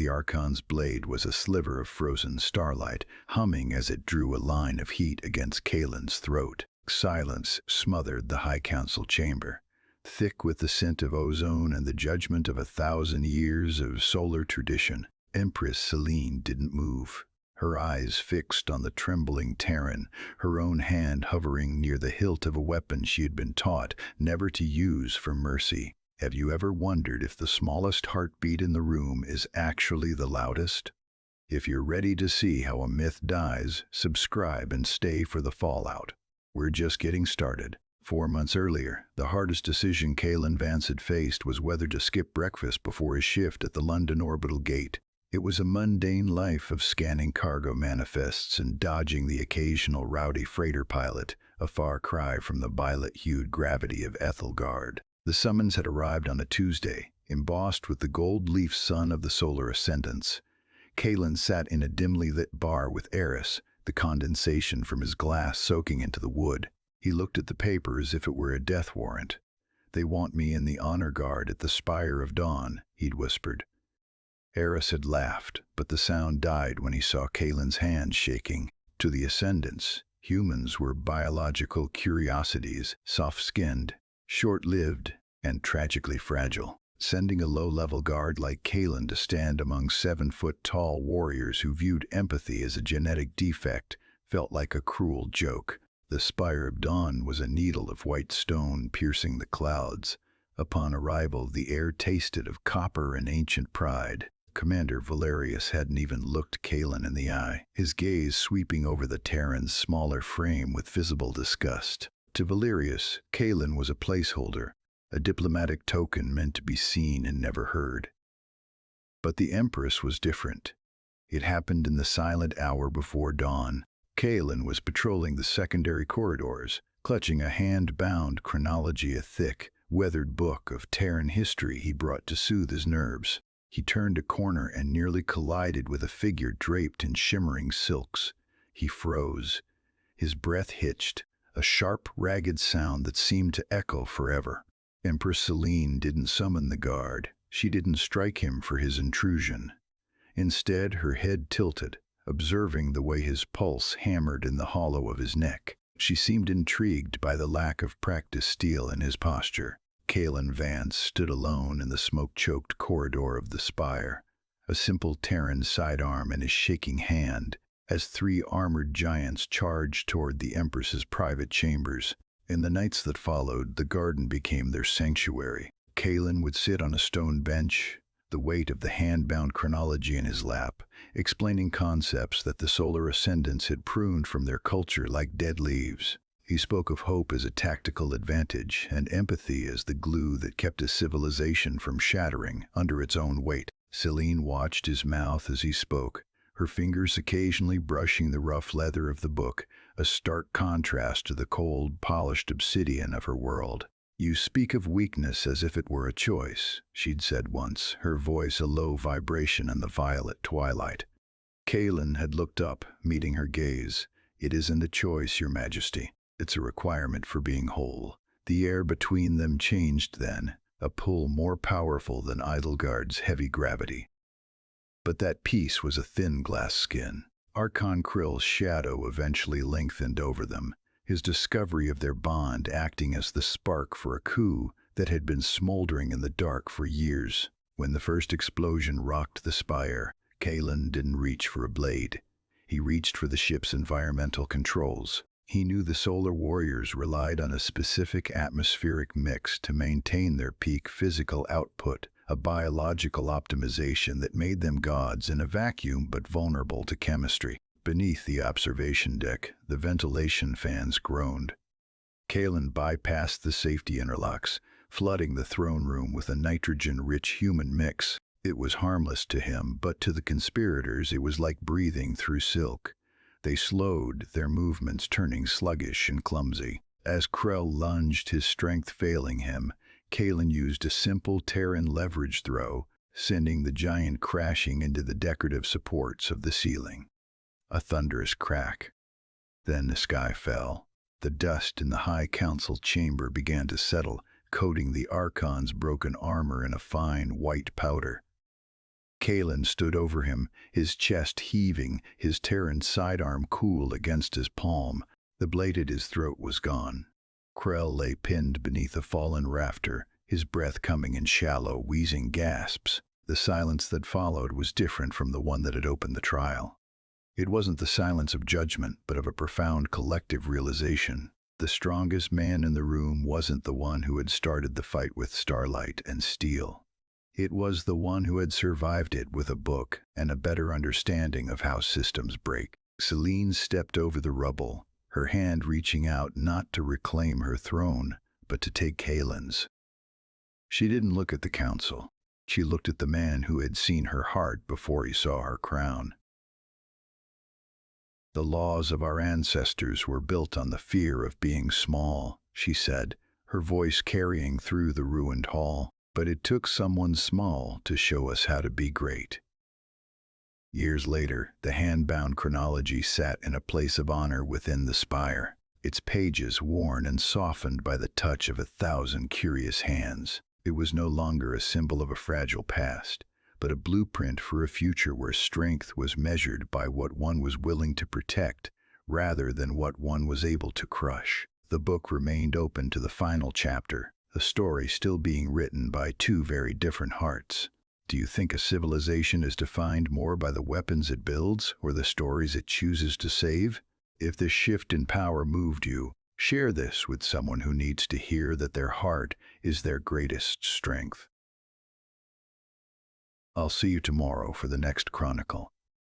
The Archon's blade was a sliver of frozen starlight, humming as it drew a line of heat against Kalen's throat. Silence smothered the High Council chamber, thick with the scent of ozone and the judgment of 1,000 years of solar tradition. Empress Selene didn't move, her eyes fixed on the trembling Terran, her own hand hovering near the hilt of a weapon she had been taught never to use for mercy. Have you ever wondered if the smallest heartbeat in the room is actually the loudest? If you're ready to see how a myth dies, subscribe and stay for the fallout. We're just getting started. 4 months earlier, the hardest decision Kalen Vance had faced was whether to skip breakfast before his shift at the London Orbital Gate. It was a mundane life of scanning cargo manifests and dodging the occasional rowdy freighter pilot, a far cry from the violet-hued gravity of Ethelgard. The summons had arrived on a Tuesday, embossed with the gold-leaf sun of the solar Ascendance. Kalen sat in a dimly lit bar with Eris, the condensation from his glass soaking into the wood. He looked at the paper as if it were a death warrant. "They want me in the honor guard at the Spire of Dawn," he'd whispered. Eris had laughed, but the sound died when he saw Kalen's hands shaking. To the Ascendants, humans were biological curiosities, soft-skinned, short-lived, and tragically fragile. Sending a low-level guard like Kalen to stand among 7-foot-tall warriors who viewed empathy as a genetic defect felt like a cruel joke. The Spire of Dawn was a needle of white stone piercing the clouds. Upon arrival, the air tasted of copper and ancient pride. Commander Valerius hadn't even looked Kalen in the eye, his gaze sweeping over the Terran's smaller frame with visible disgust. To Valerius, Kalen was a placeholder, a diplomatic token meant to be seen and never heard. But the Empress was different. It happened in the silent hour before dawn. Kalen was patrolling the secondary corridors, clutching a hand-bound chronology, a thick, weathered book of Terran history he brought to soothe his nerves. He turned a corner and nearly collided with a figure draped in shimmering silks. He froze. His breath hitched, a sharp, ragged sound that seemed to echo forever. Empress Selene didn't summon the guard. She didn't strike him for his intrusion. Instead, her head tilted, observing the way his pulse hammered in the hollow of his neck. She seemed intrigued by the lack of practiced steel in his posture. Kalen Vance stood alone in the smoke-choked corridor of the spire, a simple Terran sidearm in his shaking hand, as 3 armored giants charged toward the Empress's private chambers. In the nights that followed, the garden became their sanctuary. Kalen would sit on a stone bench, the weight of the hand-bound chronology in his lap, explaining concepts that the solar Ascendants had pruned from their culture like dead leaves. He spoke of hope as a tactical advantage and empathy as the glue that kept a civilization from shattering under its own weight. Selene watched his mouth as he spoke, her fingers occasionally brushing the rough leather of the book, a stark contrast to the cold, polished obsidian of her world. "You speak of weakness as if it were a choice," she'd said once, her voice a low vibration in the violet twilight. Kalen had looked up, meeting her gaze. "It isn't a choice, Your Majesty. It's a requirement for being whole." The air between them changed then, a pull more powerful than Edelgard's heavy gravity. But that peace was a thin glass skin. Archon Krill's shadow eventually lengthened over them, his discovery of their bond acting as the spark for a coup that had been smoldering in the dark for years. When the first explosion rocked the spire, Kalen didn't reach for a blade. He reached for the ship's environmental controls. He knew the solar warriors relied on a specific atmospheric mix to maintain their peak physical output, a biological optimization that made them gods in a vacuum but vulnerable to chemistry. Beneath the observation deck, the ventilation fans groaned. Kalen bypassed the safety interlocks, flooding the throne room with a nitrogen-rich human mix. It was harmless to him, but to the conspirators it was like breathing through silk. They slowed, their movements turning sluggish and clumsy. As Krell lunged, his strength failing him, Kalen used a simple Terran leverage throw, sending the giant crashing into the decorative supports of the ceiling. A thunderous crack. Then the sky fell. The dust in the High Council chamber began to settle, coating the Archon's broken armor in a fine white powder. Kalen stood over him, his chest heaving, his Terran sidearm cool against his palm. The blade at his throat was gone. Krell lay pinned beneath a fallen rafter, his breath coming in shallow, wheezing gasps. The silence that followed was different from the one that had opened the trial. It wasn't the silence of judgment, but of a profound collective realization. The strongest man in the room wasn't the one who had started the fight with starlight and steel. It was the one who had survived it with a book and a better understanding of how systems break. Celine stepped over the rubble, her hand reaching out not to reclaim her throne, but to take Kalen's. She didn't look at the council. She looked at the man who had seen her heart before he saw her crown. The laws of our ancestors were built on the fear of being small, she said, her voice carrying through the ruined hall. But it took someone small to show us how to be great. Years later, the hand-bound chronology sat in a place of honor within the spire, its pages worn and softened by the touch of 1,000 curious hands. It was no longer a symbol of a fragile past, but a blueprint for a future where strength was measured by what one was willing to protect rather than what one was able to crush. The book remained open to the final chapter, the story still being written by two very different hearts. Do you think a civilization is defined more by the weapons it builds or the stories it chooses to save? If this shift in power moved you, share this with someone who needs to hear that their heart is their greatest strength. I'll see you tomorrow for the next chronicle.